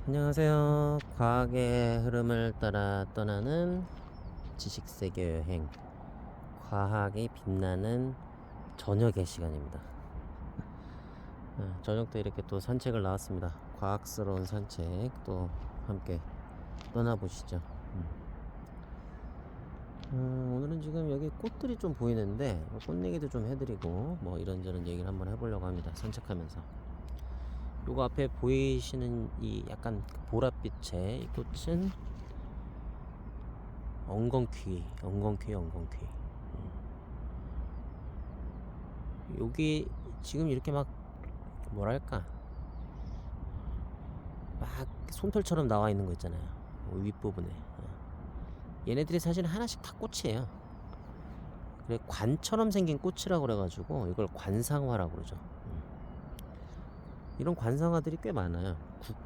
안녕하세요. 과학의 흐름을 따라 떠나는 지식세계 여행, 과학이 빛나는 저녁의 시간입니다. 저녁 때 이렇게 또 산책을 나왔습니다. 과학스러운 산책 또 함께 떠나보시죠. 오늘은 지금 여기 꽃들이 좀 보이는데 꽃 얘기도 좀 해드리고 뭐 이런저런 얘기를 한번 해보려고 합니다. 산책하면서. 요거 앞에 보이시는 이 약간 보랏빛의 이 꽃은 엉겅퀴. 여기 지금 이렇게 막 뭐랄까 막 솜털처럼 나와 있는 거 있잖아요. 윗부분에. 얘네들이 사실 하나씩 다 꽃이에요. 그래 관처럼 생긴 꽃이라고 그래가지고 이걸 관상화라고 그러죠. 이런 관상화들이 꽤 많아요.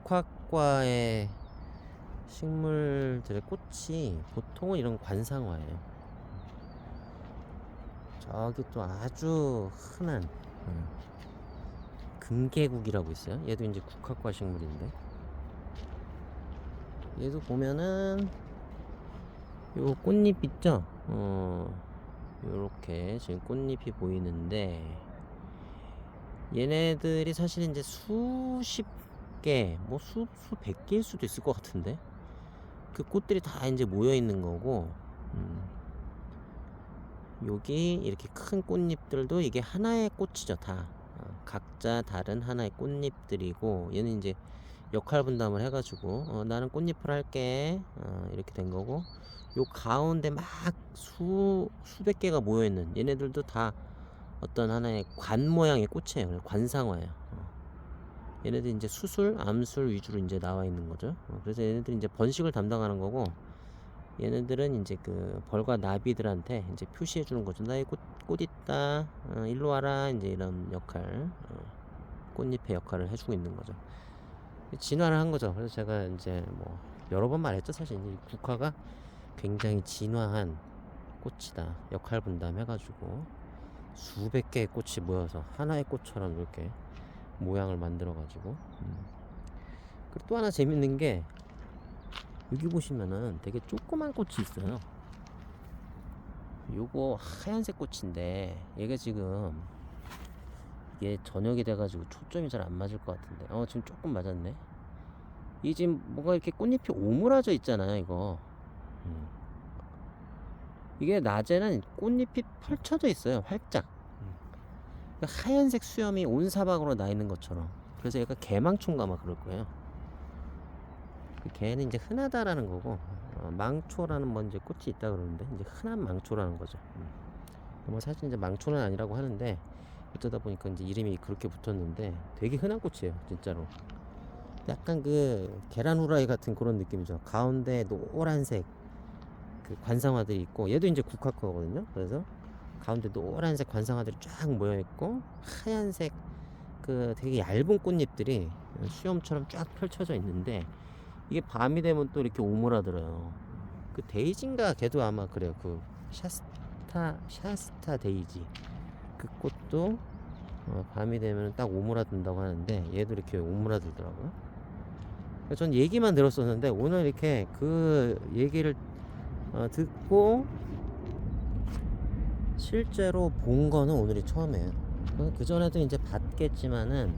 국화과의 식물들의 꽃이 보통은 이런 관상화예요. 저기 또 아주 흔한 금계국이라고 있어요. 얘도 이제 국화과 식물인데 얘도 보면은 요 꽃잎 있죠? 요렇게 지금 꽃잎이 보이는데 얘네들이 사실 이제 수십 개, 뭐 수백 개일 수도 있을 것 같은데 그 꽃들이 다 이제 모여 있는 거고, 여기 이렇게 큰 꽃잎들도 이게 하나의 꽃이죠. 다 각자 다른 하나의 꽃잎들이고, 얘는 이제 역할 분담을 해가지고 나는 꽃잎을 할게 이렇게 된 거고, 요 가운데 막 수백 개가 모여 있는 얘네들도 다 어떤 하나의 관 모양의 꽃이에요. 관상화예요. 얘네들 이제 수술, 암술 위주로 이제 나와 있는 거죠. 그래서 얘네들이 이제 번식을 담당하는 거고, 얘네들은 이제 그 벌과 나비들한테 이제 표시해 주는 거죠. 나의 꽃 있다. 일로 와라. 이제 이런 역할, 꽃잎의 역할을 해주고 있는 거죠. 진화를 한 거죠. 그래서 제가 이제 뭐 여러 번 말했죠. 사실 이 국화가 굉장히 진화한 꽃이다. 역할 분담해가지고 수백 개의 꽃이 모여서 하나의 꽃처럼 이렇게 모양을 만들어가지고. 그리고 또 하나 재밌는 게 여기 보시면은 되게 조그만 꽃이 있어요. 요거 하얀색 꽃인데 얘가 지금 이게 저녁이 돼가지고 초점이 잘 안 맞을 것 같은데 지금 조금 맞았네. 이 지금 뭔가 이렇게 꽃잎이 오므라져 있잖아요. 이거 이게 낮에는 꽃잎이 펼쳐져 있어요. 활짝. 하얀색 수염이 온 사방으로 나 있는 것처럼. 그래서 얘가 개망초인가 막 그럴 거예요. 그 개는 이제 흔하다라는 거고, 망초라는 먼저 꽃이 있다 그러는데 이제 흔한 망초라는 거죠. 뭐 사실 이제 망초는 아니라고 하는데 어쩌다 보니까 이제 이름이 그렇게 붙었는데 되게 흔한 꽃이에요, 진짜로. 약간 그 계란 후라이 같은 그런 느낌이죠. 가운데 노란색 그 관상화들이 있고, 얘도 이제 국화과거든요. 그래서 가운데 노란색 관상화들이 쫙 모여 있고, 하얀색 그 되게 얇은 꽃잎들이 수염처럼 쫙 펼쳐져 있는데, 이게 밤이 되면 또 이렇게 오므라들어요. 그 데이지인가 걔도 아마 그래요. 그 샤스타 데이지 그 꽃도 밤이 되면 딱 오므라든다고 하는데 얘도 이렇게 오므라들더라고요. 전 얘기만 들었었는데 오늘 이렇게 그 얘기를 듣고 실제로 본 거는 오늘이 처음이에요. 그 전에도 이제 봤겠지만은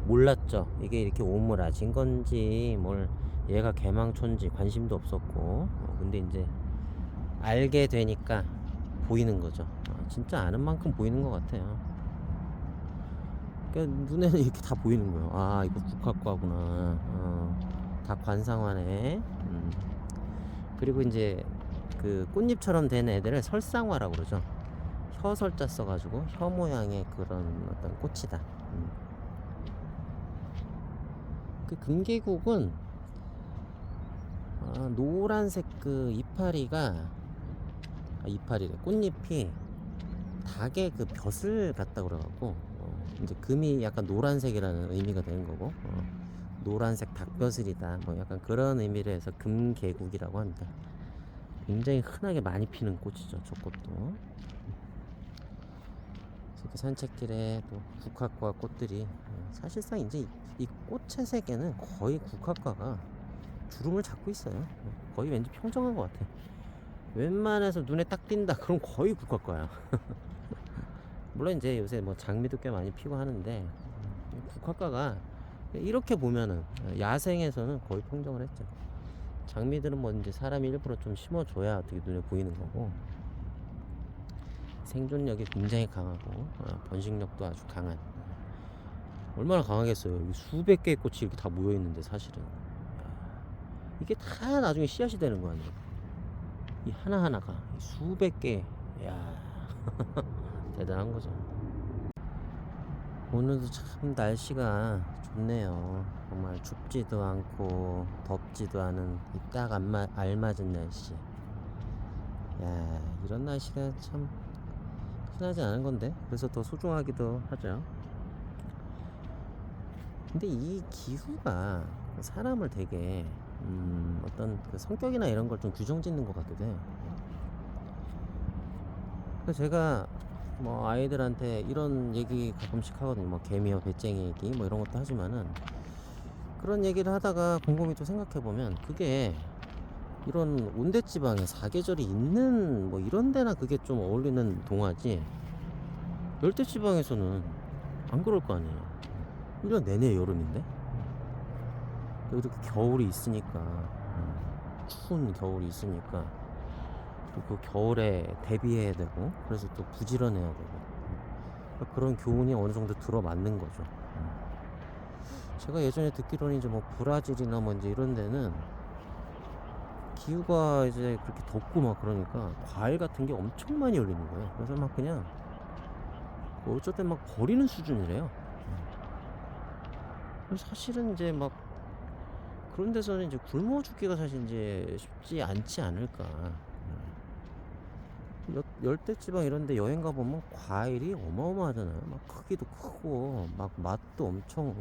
몰랐죠. 이게 이렇게 오므라진 건지 뭘 얘가 개망초인지 관심도 없었고, 근데 이제 알게 되니까 보이는 거죠. 진짜 아는 만큼 보이는 것 같아요. 그러니까 눈에는 이렇게 다 보이는 거예요. 아, 이거 국화과구나. 다 관상화네. 그리고 이제 그 꽃잎처럼 된 애들을 설상화라고 그러죠. 혀설자 써가지고 혀 모양의 그런 어떤 꽃이다. 그 금계국은 노란색 그 이파리래. 꽃잎이 닭의 그 벼슬 같다 그래갖고 이제 금이 약간 노란색이라는 의미가 되는 거고, 노란색 닭벼슬이다 뭐 약간 그런 의미를 해서 금계국이라고 합니다. 굉장히 흔하게 많이 피는 꽃이죠, 저 꽃도. 이렇게 산책길에 또 국화과 꽃들이 사실상 이제 이 꽃의 세계는 거의 국화과가 주름을 잡고 있어요. 거의 왠지 평정한 것 같아. 웬만해서 눈에 딱 띈다 그럼 거의 국화과야. 물론 이제 요새 뭐 장미도 꽤 많이 피고 하는데 국화과가 이렇게 보면은 야생에서는 거의 평정을 했죠. 장미들은 뭐 이제 사람이 일부러 좀 심어줘야 어떻게 눈에 보이는 거고, 생존력이 굉장히 강하고 번식력도 아주 강한, 얼마나 강하겠어요. 여기 수백 개의 꽃이 이렇게 다 모여 있는데 사실은 이게 다 나중에 씨앗이 되는 거 아니에요. 이 하나하나가 수백 개. 야 대단한 거죠. 오늘도 참 날씨가 좋네요. 정말 춥지도 않고 덥지도 않은 이 딱 알맞은 날씨. 야, 이런 날씨가 참 흔하지 않은 건데 그래서 더 소중하기도 하죠. 근데 이 기후가 사람을 되게 어떤 그 성격이나 이런 걸 좀 규정짓는 것 같기도 해요. 그래서 제가 뭐 아이들한테 이런 얘기 가끔씩 하거든요. 뭐 개미와 배짱이 얘기 뭐 이런 것도 하지만은, 그런 얘기를 하다가 곰곰이 또 생각해보면 그게 이런 온대지방에 사계절이 있는 뭐 이런 데나 그게 좀 어울리는 동화지, 열대지방에서는 안 그럴 거 아니에요. 1년 내내 여름인데 이렇게 겨울이 있으니까, 추운 겨울이 있으니까 또 그 겨울에 대비해야 되고, 그래서 또 부지런해야 되고, 그런 교훈이 어느 정도 들어맞는 거죠. 제가 예전에 듣기로는 이제 뭐 브라질이나 뭐 이제 이런 데는 기후가 이제 그렇게 덥고 막 그러니까 과일 같은 게 엄청 많이 열리는 거예요. 그래서 막 그냥 뭐 어쩔 땐 막 버리는 수준이래요. 그래서 사실은 이제 막 그런 데서는 이제 굶어 죽기가 사실 이제 쉽지 않지 않을까. 열대지방 이런 데 여행 가보면 과일이 어마어마하잖아요. 막 크기도 크고 막 맛도 엄청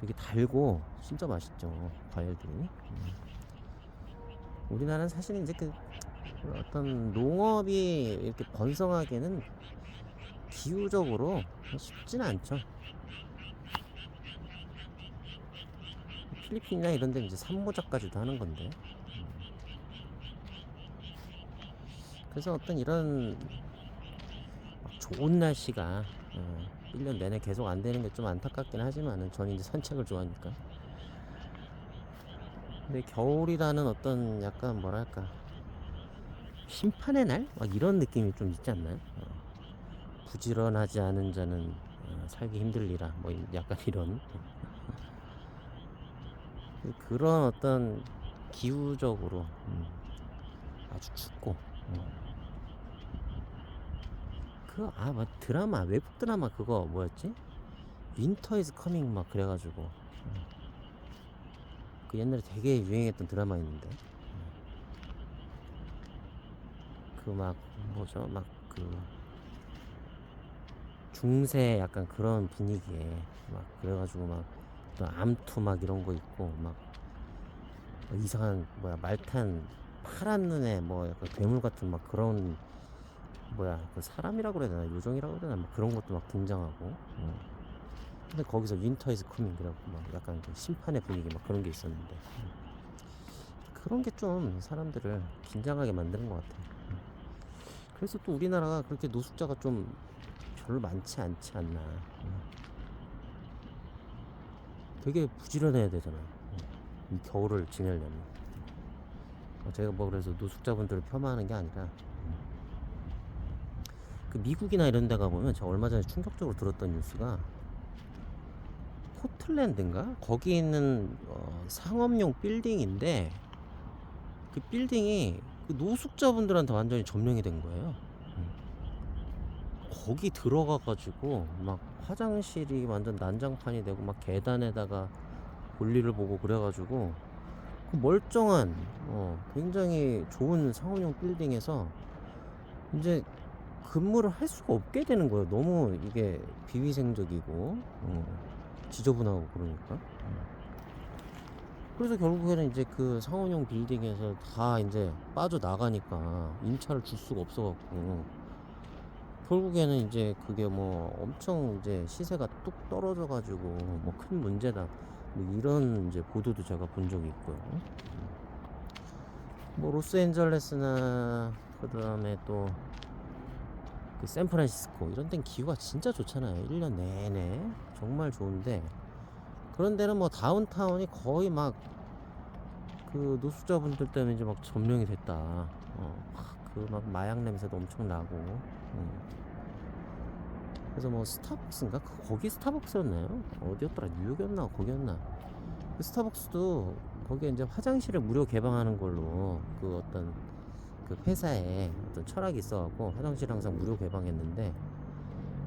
되게 달고 진짜 맛있죠, 과일들이. 우리나라는 사실 이제 그 어떤 농업이 이렇게 번성하기에는 기후적으로 쉽지는 않죠. 필리핀이나 이런 데는 이제 산모작까지도 하는 건데, 그래서 어떤 이런 좋은 날씨가 1년 내내 계속 안 되는 게 좀 안타깝긴 하지만은, 저는 이제 산책을 좋아하니까. 근데 겨울이라는 어떤 약간 뭐랄까 심판의 날? 막 이런 느낌이 좀 있지 않나요? 부지런하지 않은 자는 살기 힘들리라 뭐 약간 이런 그런 어떤 기후적으로 아주 춥고, 뭐 드라마, 외국 드라마 그거 뭐였지? 윈터 이즈 커밍 막 그래가지고 그 옛날에 되게 유행했던 드라마 있는데, 그 막 뭐죠? 막 그 중세 약간 그런 분위기에 막 그래가지고 막 또 암투 막 이런 거 있고 막 이상한 뭐야 말탄 파란 눈에 뭐 약간 괴물 같은 막 그런 뭐야 그 사람이라고 그래야 되나 요정이라고 그래야 되나 막 그런 것도 막 등장하고. 근데 거기서 윈터 이즈 커밍 그래갖고 막 약간 그 심판의 분위기 막 그런 게 있었는데, 그런 게 좀 사람들을 긴장하게 만드는 것 같아요. 그래서 또 우리나라가 그렇게 노숙자가 좀 별로 많지 않지 않나. 되게 부지런해야 되잖아요, 이 겨울을 지내려면. 제가 뭐 그래서 노숙자분들을 폄하하는 게 아니라, 그 미국이나 이런 데 가보면 제가 얼마 전에 충격적으로 들었던 뉴스가, 포틀랜드인가? 거기 있는 상업용 빌딩인데, 그 빌딩이 그 노숙자분들한테 완전히 점령이 된 거예요. 거기 들어가가지고 막 화장실이 완전 난장판이 되고 막 계단에다가 볼일을 보고 그래가지고, 그 멀쩡한 굉장히 좋은 상업용 빌딩에서 이제 근무를 할 수가 없게 되는 거예요. 너무 이게 비위생적이고 지저분하고 그러니까. 그래서 결국에는 이제 그 상업용 빌딩에서 다 이제 빠져나가니까 임차를 줄 수가 없어갖고 결국에는 이제 그게 뭐 엄청 이제 시세가 뚝 떨어져 가지고 뭐 큰 문제다, 뭐 이런 이제 보도도 제가 본 적이 있고요. 뭐 로스앤젤레스나 그다음에 또 그 샌프란시스코 이런 데는 기후가 진짜 좋잖아요. 1년 내내 정말 좋은데, 그런 데는 뭐 다운타운이 거의 막 그 노숙자분들 때문에 이제 막 점령이 됐다. 그 막 마약 냄새도 엄청 나고. 그래서 뭐 스타벅스인가? 거기 스타벅스였나요? 어디였더라? 뉴욕이었나? 거기였나? 그 스타벅스도 거기에 이제 화장실을 무료 개방하는 걸로 그 어떤 그 회사에 어떤 철학이 있어갖고 화장실 항상 무료 개방했는데,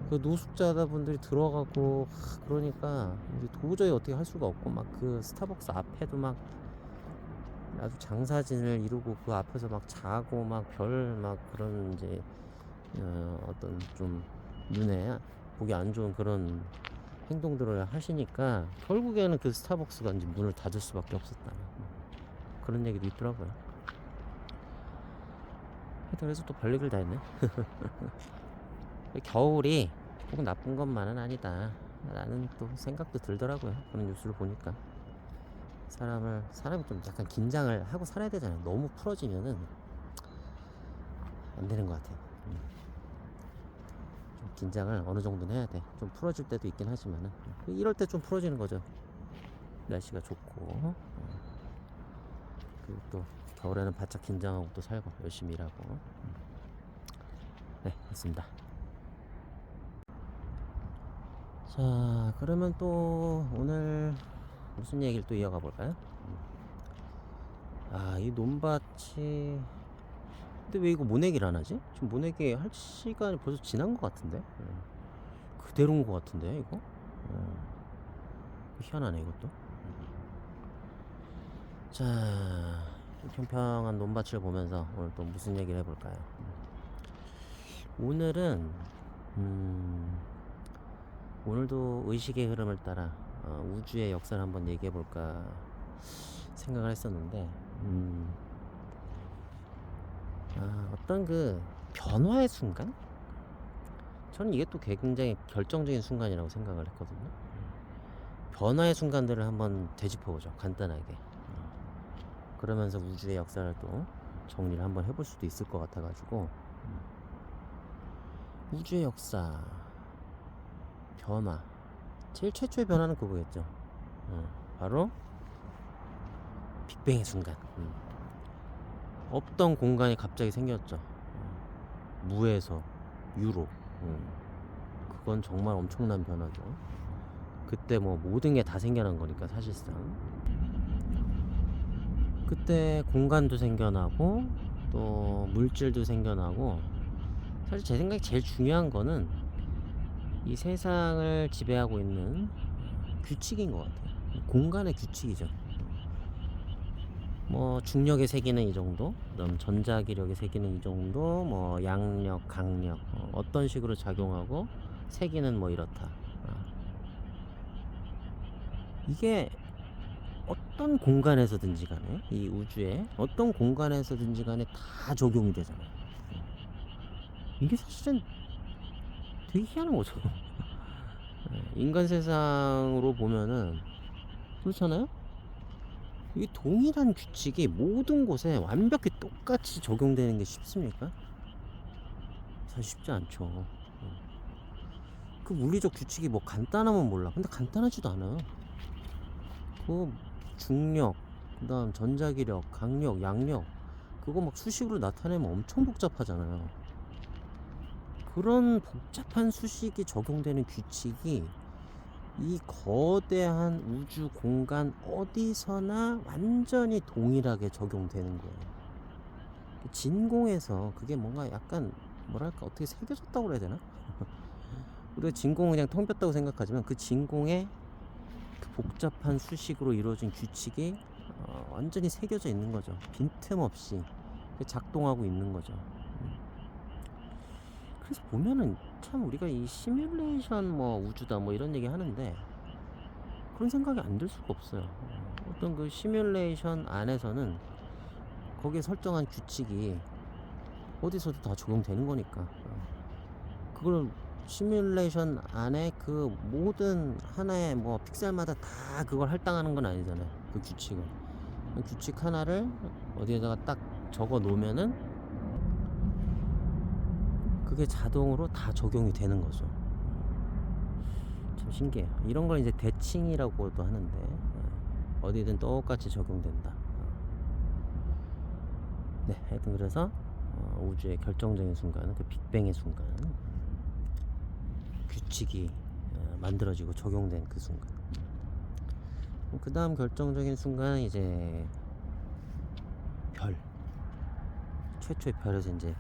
그 노숙자분들이 들어가고 그러니까 이제 도저히 어떻게 할 수가 없고, 막 그 스타벅스 앞에도 막 아주 장사진을 이루고 그 앞에서 막 자고 막 별 막 그런 이제 어떤 좀 눈에 보기 안 좋은 그런 행동들을 하시니까 결국에는 그 스타벅스가 이제 문을 닫을 수밖에 없었다, 그런 얘기도 있더라고요. 그래서 또 별얘기를 다 했네. 겨울이 꼭 나쁜 것만은 아니다 라는 또 생각도 들더라고요. 그런 뉴스를 보니까 사람이 좀 약간 긴장을 하고 살아야 되잖아요. 너무 풀어지면은 안 되는 것 같아요. 좀 긴장을 어느 정도는 해야 돼. 좀 풀어질 때도 있긴 하지만은 이럴 때 좀 풀어지는 거죠. 날씨가 좋고, 그리고 또 겨울에는 바짝 긴장하고 또 살고 열심히 일하고. 네, 그렇습니다. 자, 그러면 또 오늘 무슨 얘기를 또 이어가 볼까요? 이 논밭이, 근데 왜 이거 모내기를 안 하지? 지금 모내기 할 시간이 벌써 지난 것 같은데? 그대로인 것 같은데 이거? 희한하네 이것도. 자, 평평한 논밭을 보면서 오늘 또 무슨 얘기를 해볼까요? 오늘은 오늘도 의식의 흐름을 따라 우주의 역사를 한번 얘기해 볼까 생각을 했었는데, 어떤 그 변화의 순간? 저는 이게 또 굉장히 결정적인 순간이라고 생각을 했거든요. 변화의 순간들을 한번 되짚어보죠, 간단하게. 그러면서 우주의 역사를 또 정리를 한번 해볼 수도 있을 것 같아가지고. 우주의 역사, 변화, 제일 최초의 변화는 그거겠죠. 바로 빅뱅의 순간. 없던 공간이 갑자기 생겼죠. 무에서 유로. 그건 정말 엄청난 변화죠. 그때 뭐 모든 게 다 생겨난 거니까 사실상. 그때 공간도 생겨나고 또 물질도 생겨나고, 사실 제 생각에 제일 중요한 거는 이 세상을 지배하고 있는 규칙인 것 같아요. 공간의 규칙이죠. 뭐 중력의 세기는 이 정도, 그다음 전자기력의 세기는 이 정도, 뭐 양력, 강력 어떤 식으로 작용하고 세기는 뭐 이렇다. 이게 어떤 공간에서든지 간에, 이 우주에 어떤 공간에서든지 간에 다 적용이 되잖아요. 이게 사실은 되게 희한한 거죠. 인간 세상으로 보면은 그렇잖아요. 이 동일한 규칙이 모든 곳에 완벽히 똑같이 적용되는 게 쉽습니까? 사실 쉽지 않죠. 그 물리적 규칙이 뭐 간단하면 몰라. 근데 간단하지도 않아요. 그 중력, 그 다음 전자기력, 강력, 양력, 그거 막 수식으로 나타내면 엄청 복잡하잖아요. 그런 복잡한 수식이 적용되는 규칙이 이 거대한 우주 공간 어디서나 완전히 동일하게 적용되는 거예요. 진공에서 그게 뭔가 약간 뭐랄까 어떻게 새겨졌다고 그래야 되나? 우리가 진공을 그냥 텅 뺐다고 생각하지만 그 진공에 그 복잡한 수식으로 이루어진 규칙이 완전히 새겨져 있는 거죠. 빈틈없이 작동하고 있는 거죠. 그래서 보면은 참 우리가 이 시뮬레이션 뭐 우주다 뭐 이런 얘기 하는데 그런 생각이 안 들 수가 없어요. 어떤 그 시뮬레이션 안에서는 거기에 설정한 규칙이 어디서도 다 적용되는 거니까. 그걸 시뮬레이션 안에 그 모든 하나의 뭐 픽셀마다 다 그걸 할당하는 건 아니잖아요. 그 규칙을. 그 규칙 하나를 어디에다가 딱 적어 놓으면은 그게 자동으로 다 적용이 되는 거죠. 참 신기해요. 이런 걸 이제 대칭이라고도 하는데 어디든 똑같이 적용된다. 네, 하여튼 그래서 우주의 결정적인 순간, 그 빅뱅의 순간, 규칙이 만들어지고 적용된 그 순간. 그 다음 결정적인 순간은 이제 별, 최초의 별에서 이제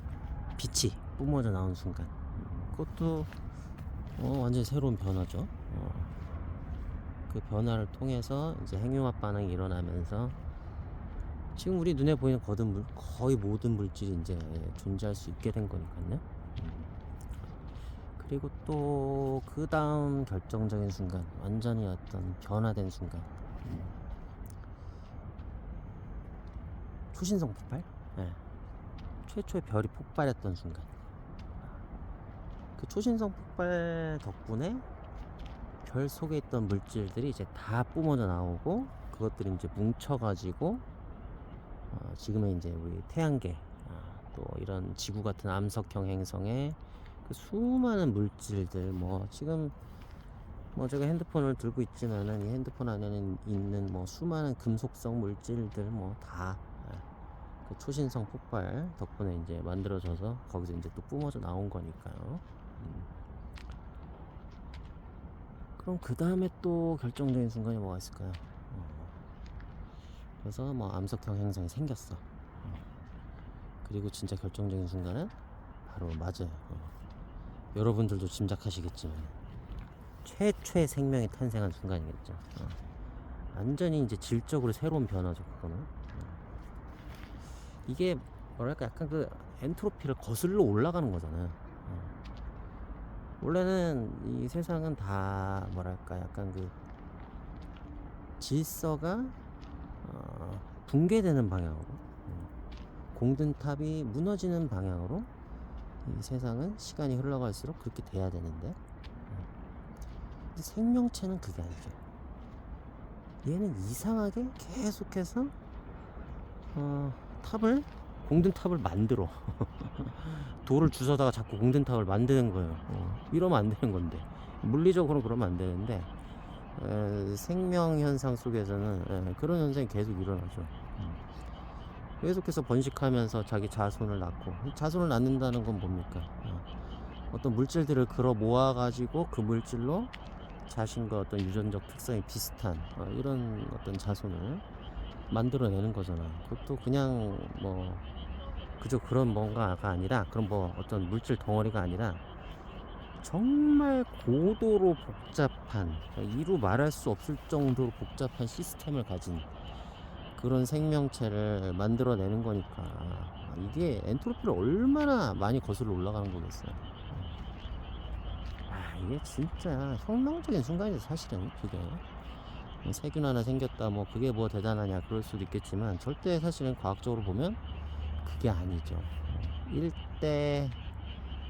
빛이 뿜어져 나온 순간. 그것도 완전히 새로운 변화죠. 그 변화를 통해서 이제 핵융합 반응이 일어나면서 지금 우리 눈에 보이는 거의 모든 물질이 이제 존재할 수 있게 된 거니까요. 그리고 또 그 다음 결정적인 순간, 완전히 어떤 변화된 순간, 초신성 폭발? 네. 최초의 별이 폭발했던 순간. 그 초신성 폭발 덕분에 별 속에 있던 물질들이 이제 다 뿜어져 나오고, 그것들이 이제 뭉쳐가지고 지금의 이제 우리 태양계, 또 이런 지구 같은 암석형 행성에 그 수많은 물질들, 뭐 지금 뭐 제가 핸드폰을 들고 있지만은 이 핸드폰 안에는 있는 뭐 수많은 금속성 물질들 뭐 다 그 초신성 폭발 덕분에 이제 만들어져서 거기서 이제 또 뿜어져 나온 거니까요. 그럼 그 다음에 또 결정적인 순간이 뭐가 있을까요? 그래서 뭐 암석형 행성이 생겼어. 그리고 진짜 결정적인 순간은 바로 맞아요. 여러분들도 짐작하시겠지만 최초의 생명이 탄생한 순간이겠죠. 완전히 이제 질적으로 새로운 변화죠. 그거는 이게 뭐랄까 약간 그 엔트로피를 거슬러 올라가는 거잖아요. 원래는 이 세상은 다 뭐랄까 약간 그 질서가 붕괴되는 방향으로, 공든탑이 무너지는 방향으로 이 세상은 시간이 흘러갈수록 그렇게 돼야 되는데, 생명체는 그게 아니죠. 얘는 이상하게 계속해서 공든탑을 만들어. 돌을 주워다가 자꾸 공든탑을 만드는 거예요. 이러면 안 되는 건데, 물리적으로 그러면 안 되는데, 생명 현상 속에서는 그런 현상이 계속 일어나죠. 계속해서 번식하면서 자기 자손을 낳고, 자손을 낳는다는 건 뭡니까? 어떤 물질들을 걸어 모아 가지고 그 물질로 자신과 어떤 유전적 특성이 비슷한 이런 어떤 자손을 만들어내는 거잖아요. 그것도 그냥 뭐 그저 그런 뭔가가 아니라, 그런 뭐 어떤 물질 덩어리가 아니라 정말 고도로 복잡한, 이루 말할 수 없을 정도로 복잡한 시스템을 가진 그런 생명체를 만들어내는 거니까 이게 엔트로피를 얼마나 많이 거슬러 올라가는 거겠어요. 이게 진짜 혁명적인 순간이죠. 사실은 그게 세균 하나 생겼다 뭐 그게 뭐 대단하냐 그럴 수도 있겠지만, 절대 사실은 과학적으로 보면 그게 아니죠. 일대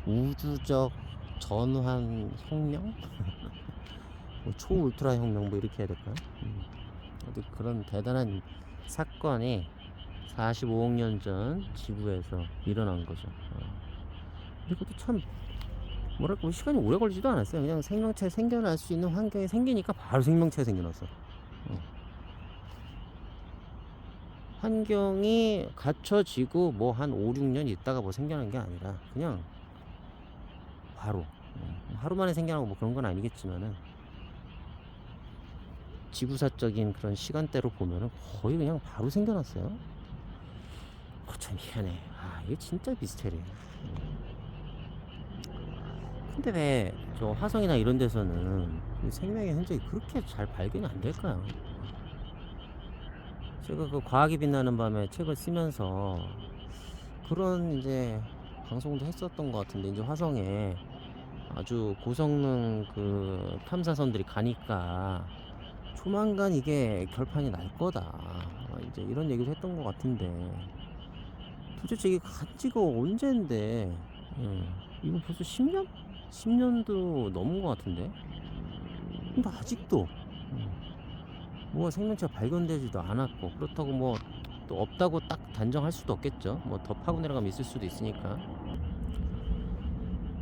우주적 전환 혁명? 뭐 초울트라 혁명 뭐 이렇게 해야 될까요? 그런 대단한 사건이 45억 년 전 지구에서 일어난 거죠. 그리고 또 참 뭐랄까 뭐 시간이 오래 걸리지도 않았어요. 그냥 생명체 생겨날 수 있는 환경이 생기니까 바로 생명체가 생겨났어. 환경이 갖춰지고 뭐 한 5, 6년 있다가 뭐 생겨난 게 아니라 그냥 바로 하루 만에 생겨나고 뭐 그런 건 아니겠지만은, 지구사적인 그런 시간대로 보면은 거의 그냥 바로 생겨났어요. 참 희한해. 이게 진짜 미스테리해. 근데 왜 저 화성이나 이런 데서는 생명의 흔적이 그렇게 잘 발견이 안 될까요? 제가 그 과학이 빛나는 밤에 책을 쓰면서 그런 이제 방송도 했었던 것 같은데, 이제 화성에 아주 고성능 그 탐사선들이 가니까 조만간 이게 결판이 날 거다, 이제 이런 얘기를 했던 것 같은데, 도대체 이게 간 지가 언젠데, 이거 벌써 10년? 10년도 넘은 것 같은데. 근데 아직도 뭐가 생명체가 발견되지도 않았고, 그렇다고 뭐 또 없다고 딱 단정할 수도 없겠죠. 뭐 더 파고 내려가면 있을 수도 있으니까.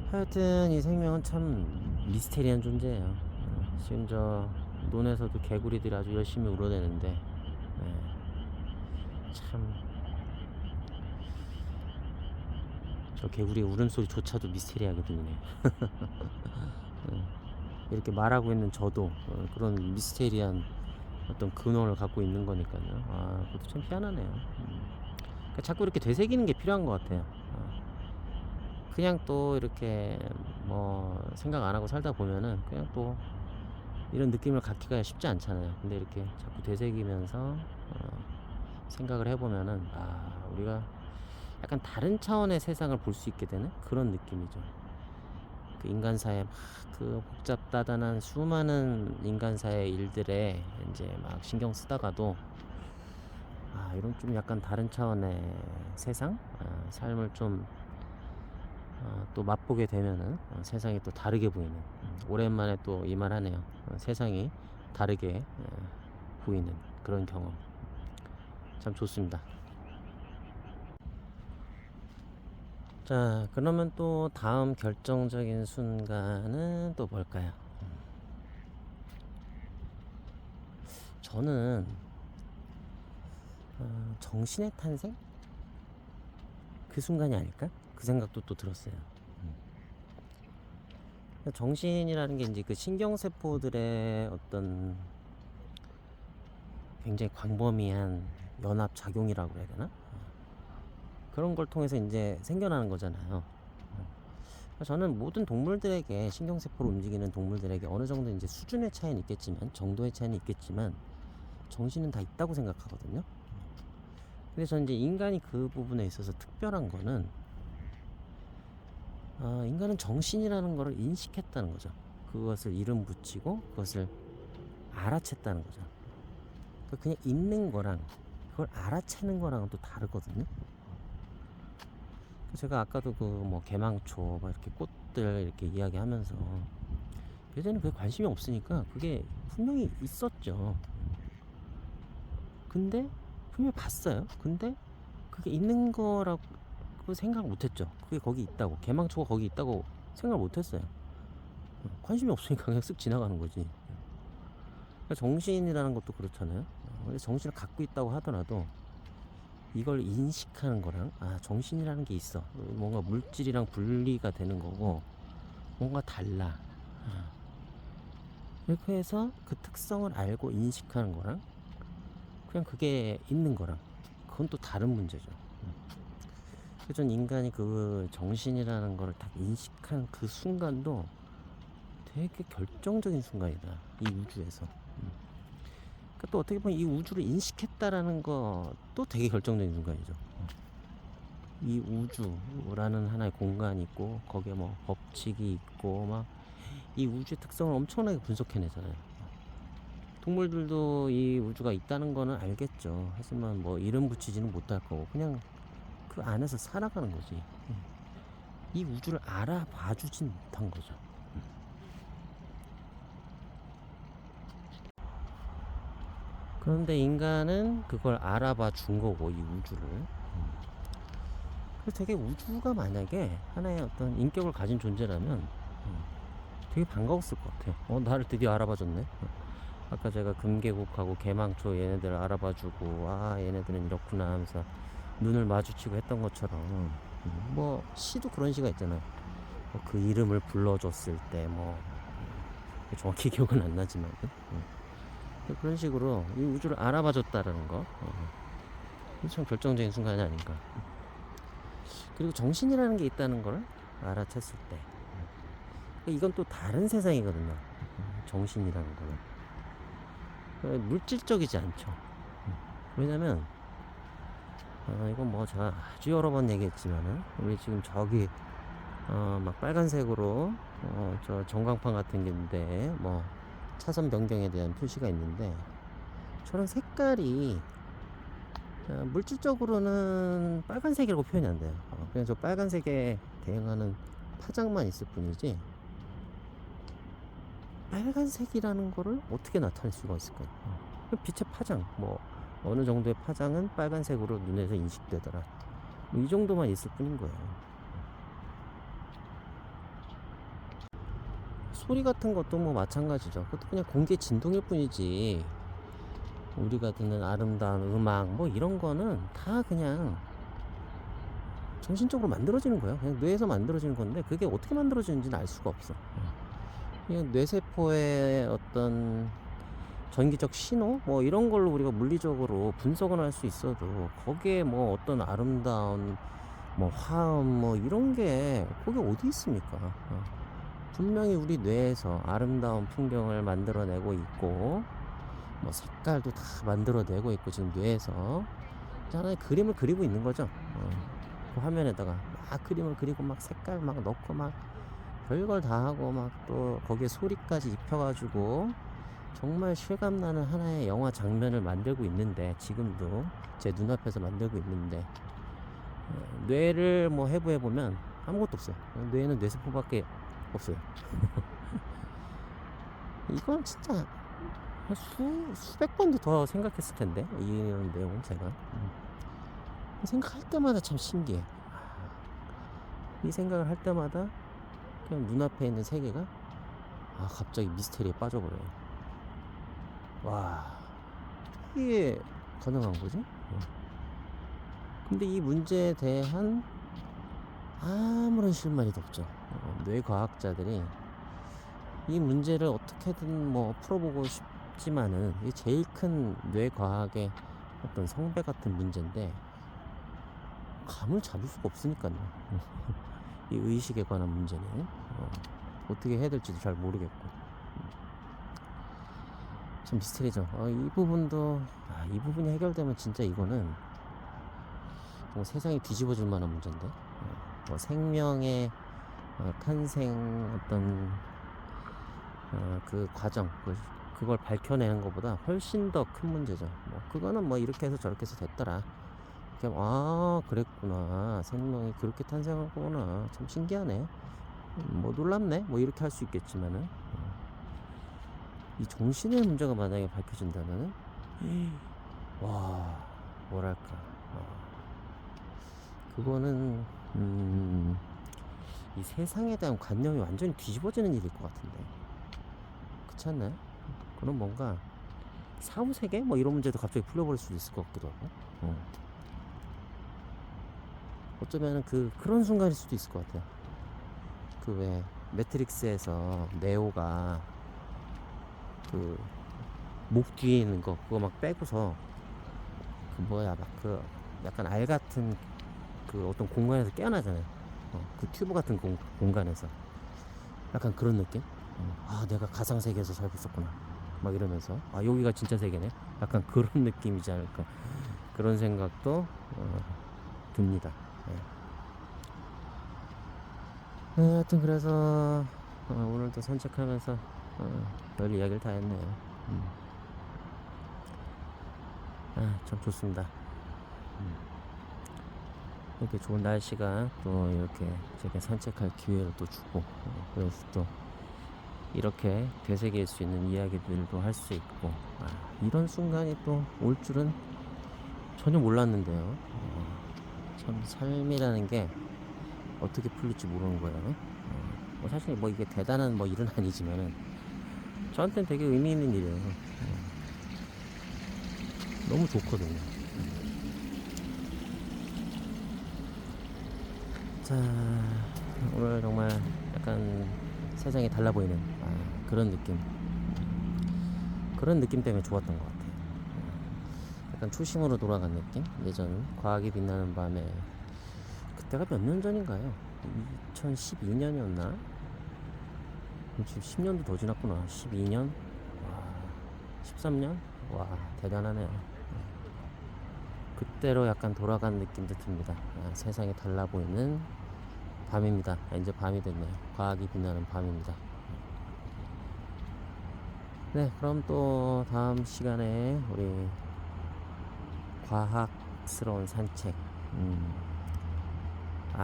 하여튼 이 생명은 참 미스테리한 존재예요. 지금 저 논에서도 개구리들이 아주 열심히 울어대는데, 참 저 개구리의 울음소리조차도 미스테리하게 들리네. 이렇게 말하고 있는 저도 그런 미스테리한 어떤 근원을 갖고 있는 거니까요. 아, 그것도 참 희한하네요. 그러니까 자꾸 이렇게 되새기는 게 필요한 것 같아요. 그냥 또 이렇게 뭐 생각 안 하고 살다 보면은 그냥 또 이런 느낌을 갖기가 쉽지 않잖아요. 근데 이렇게 자꾸 되새기면서 생각을 해보면은, 우리가 약간 다른 차원의 세상을 볼 수 있게 되는 그런 느낌이죠. 그 인간사의 막 그 복잡다단한 수많은 인간사의 일들에 이제 막 신경 쓰다가도, 이런 좀 약간 다른 차원의 세상, 삶을 좀 또 맛보게 되면은 세상이 또 다르게 보이는, 오랜만에 또 이 말 하네요. 세상이 다르게 보이는 그런 경험, 참 좋습니다. 자, 그러면 또 다음 결정적인 순간은 또 뭘까요? 저는 정신의 탄생? 그 순간이 아닐까? 그 생각도 또 들었어요. 정신이라는 게 이제 그 신경세포들의 어떤 굉장히 광범위한 연합 작용이라고 해야 되나? 그런 걸 통해서 이제 생겨나는 거잖아요. 저는 모든 동물들에게, 신경세포를 움직이는 동물들에게 어느 정도 이제 수준의 차이는 있겠지만, 정도의 차이는 있겠지만, 정신은 다 있다고 생각하거든요. 근데 저는 이제 인간이 그 부분에 있어서 특별한 거는, 인간은 정신이라는 것을 인식했다는 거죠. 그것을 이름 붙이고 그것을 알아챘다는 거죠. 그냥 있는 거랑 그걸 알아채는 거랑은 또 다르거든요. 제가 아까도 그 뭐 개망초 막 이렇게 꽃들 이렇게 이야기하면서, 예전에 그게 관심이 없으니까 그게 분명히 있었죠. 근데 분명히 봤어요. 근데 그게 있는 거라고 생각 못했죠. 그게 거기 있다고, 개망초가 거기 있다고 생각 못했어요. 관심이 없으니까 그냥 쓱 지나가는 거지. 그러니까 정신이라는 것도 그렇잖아요. 정신을 갖고 있다고 하더라도 이걸 인식하는 거랑, 정신이라는 게 있어, 뭔가 물질이랑 분리가 되는 거고 뭔가 달라, 이렇게 해서 그 특성을 알고 인식하는 거랑 그냥 그게 있는 거랑, 그건 또 다른 문제죠. 그래서 전 인간이 그 정신이라는 거를 딱 인식한 그 순간도 되게 결정적인 순간이다, 이 우주에서. 그러니까 또 어떻게 보면 이 우주를 인식했다라는 것도 되게 결정적인 순간이죠. 이 우주라는 하나의 공간이 있고 거기에 뭐 법칙이 있고 막 이 우주의 특성을 엄청나게 분석해내잖아요. 동물들도 이 우주가 있다는 거는 알겠죠. 하지만 뭐 이름 붙이지는 못할 거고 그냥 그 안에서 살아가는 거지. 이 우주를 알아봐주진 못한 거죠. 그런데 인간은 그걸 알아봐 준 거고, 이 우주를. 그래서 되게 우주가 만약에 하나의 어떤 인격을 가진 존재라면 되게 반가웠을 것 같아요. 나를 드디어 알아봐 줬네. 아까 제가 금계국하고 개망초 얘네들을 알아봐 주고, 얘네들은 이렇구나 하면서 눈을 마주치고 했던 것처럼, 뭐 시도 그런 시가 있잖아요. 그 이름을 불러줬을 때, 뭐 정확히 기억은 안 나지만 그런 식으로 이 우주를 알아봐 줬다라는 거, 참 결정적인 순간이 아닌가. 그리고 정신이라는 게 있다는 걸 알아챘을 때, 이건 또 다른 세상이거든요. 정신이라는 거는 물질적이지 않죠. 왜냐면 이건 뭐 제가 아주 여러 번 얘기했지만은, 우리 지금 저기 막 빨간색으로 저 전광판 같은 게 있는데, 뭐 차선 변경에 대한 표시가 있는데, 저런 색깔이 물질적으로는 빨간색이라고 표현이 안 돼요. 그냥 저 빨간색에 대응하는 파장만 있을 뿐이지, 빨간색이라는 거를 어떻게 나타낼 수가 있을까요? 빛의 파장, 뭐 어느 정도의 파장은 빨간색으로 눈에서 인식되더라. 이 정도만 있을 뿐인 거예요. 소리 같은 것도 뭐 마찬가지죠. 그것도 그냥 공기의 진동일 뿐이지, 우리가 듣는 아름다운 음악 뭐 이런 거는 다 그냥 정신적으로 만들어지는 거예요. 그냥 뇌에서 만들어지는 건데, 그게 어떻게 만들어지는지는 알 수가 없어. 그냥 뇌세포의 어떤 전기적 신호 뭐 이런 걸로 우리가 물리적으로 분석은 할 수 있어도, 거기에 뭐 어떤 아름다운 뭐 화음 뭐 이런 게 거기 어디 있습니까? 분명히 우리 뇌에서 아름다운 풍경을 만들어내고 있고, 뭐 색깔도 다 만들어내고 있고, 지금 뇌에서 하나의 그림을 그리고 있는 거죠. 그 화면에다가 막 그림을 그리고 막 색깔 막 넣고 막 별걸 다 하고, 막 또 거기에 소리까지 입혀가지고 정말 실감나는 하나의 영화 장면을 만들고 있는데, 지금도 제 눈앞에서 만들고 있는데, 뇌를 뭐 해부해보면 아무것도 없어요. 뇌에는 뇌세포밖에 없어요. 이건 진짜 수백 번도 더 생각했을 텐데, 이런 내용 제가 생각할 때마다 참 신기해. 이 생각을 할 때마다 그냥 눈앞에 있는 세계가 갑자기 미스테리에 빠져버려요. 와, 이게 가능한 거지? 근데 이 문제에 대한 아무런 실마리도 없죠. 뇌과학자들이 이 문제를 어떻게든 뭐 풀어보고 싶지만은, 이 제일 큰 뇌과학의 어떤 성배 같은 문제인데 감을 잡을 수가 없으니까요. 이 의식에 관한 문제는 어떻게 해야 될지도 잘 모르겠고, 참 미스터리죠. 이 부분도 이 부분이 해결되면 진짜 이거는 뭐 세상이 뒤집어질 만한 문제인데, 뭐 생명의 탄생 어떤 그 과정, 그걸 밝혀내는 것보다 훨씬 더 큰 문제죠. 뭐 그거는 뭐 이렇게 해서 저렇게 해서 됐더라. 그랬구나, 생명이 그렇게 탄생한 거구나, 참 신기하네, 뭐 놀랍네, 뭐 이렇게 할 수 있겠지만은, 이 정신의 문제가 만약에 밝혀진다면은 와, 뭐랄까, 그거는 이 세상에 대한 관념이 완전히 뒤집어지는 일일 것 같은데, 그렇지 않나요? 그럼 뭔가 사후세계 뭐 이런 문제도 갑자기 풀려버릴 수도 있을 것 같기도 하고, 어쩌면은 그런 순간일 수도 있을 것 같아요. 그 왜 매트릭스에서 네오가 그 목 뒤에 있는 거 그거 막 빼고서 막 약간 알 같은 그 어떤 공간에서 깨어나잖아요. 그 튜브 같은 공간에서 약간 그런 느낌? 내가 가상 세계에서 살고 있었구나, 막 이러면서 여기가 진짜 세계네, 약간 그런 느낌이지 않을까, 그런 생각도 듭니다. 하여튼 그래서 오늘도 산책하면서 별 이야기를 다 했네요. 참 좋습니다. 이렇게 좋은 날씨가 또 이렇게 제가 산책할 기회를 또 주고, 그래서 또 이렇게 되새길 수 있는 이야기들도 할 수 있고, 이런 순간이 또 올 줄은 전혀 몰랐는데요. 참 삶이라는 게 어떻게 풀릴지 모르는 거예요. 사실 뭐 이게 대단한 뭐 일은 아니지만은 저한테는 되게 의미 있는 일이에요. 너무 좋거든요. 자, 오늘 정말 약간 세상이 달라 보이는 그런 느낌 때문에 좋았던 것 같아요. 약간 초심으로 돌아간 느낌? 예전 과학이 빛나는 밤에, 그때가 몇 년 전인가요? 2012년이었나? 지금 10년도 더 지났구나. 12년? 와, 13년? 와, 대단하네요. 그때로 약간 돌아간 느낌도 듭니다. 세상이 달라 보이는 밤입니다. 이제 밤이 됐네요. 과학이 빛나는 밤입니다. 네, 그럼 또 다음 시간에 우리 과학스러운 산책,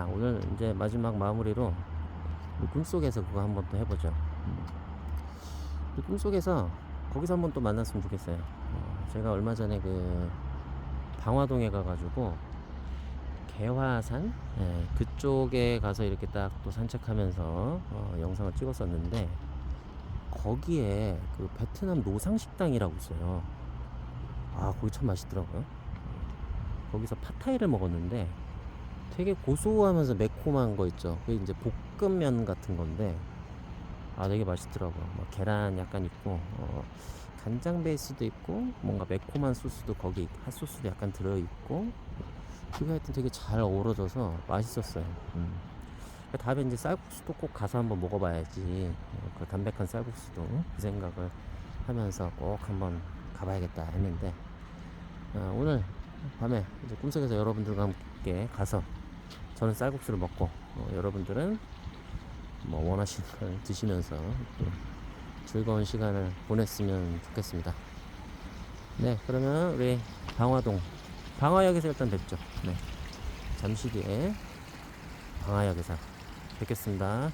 오늘 이제 마지막 마무리로 꿈속에서 그거 한번 또 해보죠. 꿈속에서 거기서 한번 또 만났으면 좋겠어요. 제가 얼마 전에 그 방화동에 가가지고 개화산, 예, 그쪽에 가서 이렇게 딱 또 산책하면서 영상을 찍었었는데, 거기에 그 베트남 노상식당이라고 있어요. 아, 거기 참 맛있더라고요. 거기서 팟타이를 먹었는데 되게 고소하면서 매콤한 거 있죠. 그게 이제 볶음면 같은 건데, 아, 되게 맛있더라고요. 뭐 계란 약간 있고, 간장 베이스도 있고, 뭔가 매콤한 소스도 거기 핫소스도 약간 들어있고, 그게 하여튼 되게 잘 어우러져서 맛있었어요. 다음에 이제 쌀국수도 꼭 가서 한번 먹어봐야지. 그 담백한 쌀국수도 그 생각을 하면서 꼭 한번 가봐야겠다 했는데, 오늘 밤에 이제 꿈속에서 여러분들과 함께 가서 저는 쌀국수를 먹고, 여러분들은 뭐 원하시는 걸 드시면서 또 즐거운 시간을 보냈으면 좋겠습니다. 네, 그러면 우리 방화역에서 일단 뵙죠. 네, 잠시 뒤에 방화역에서 뵙겠습니다.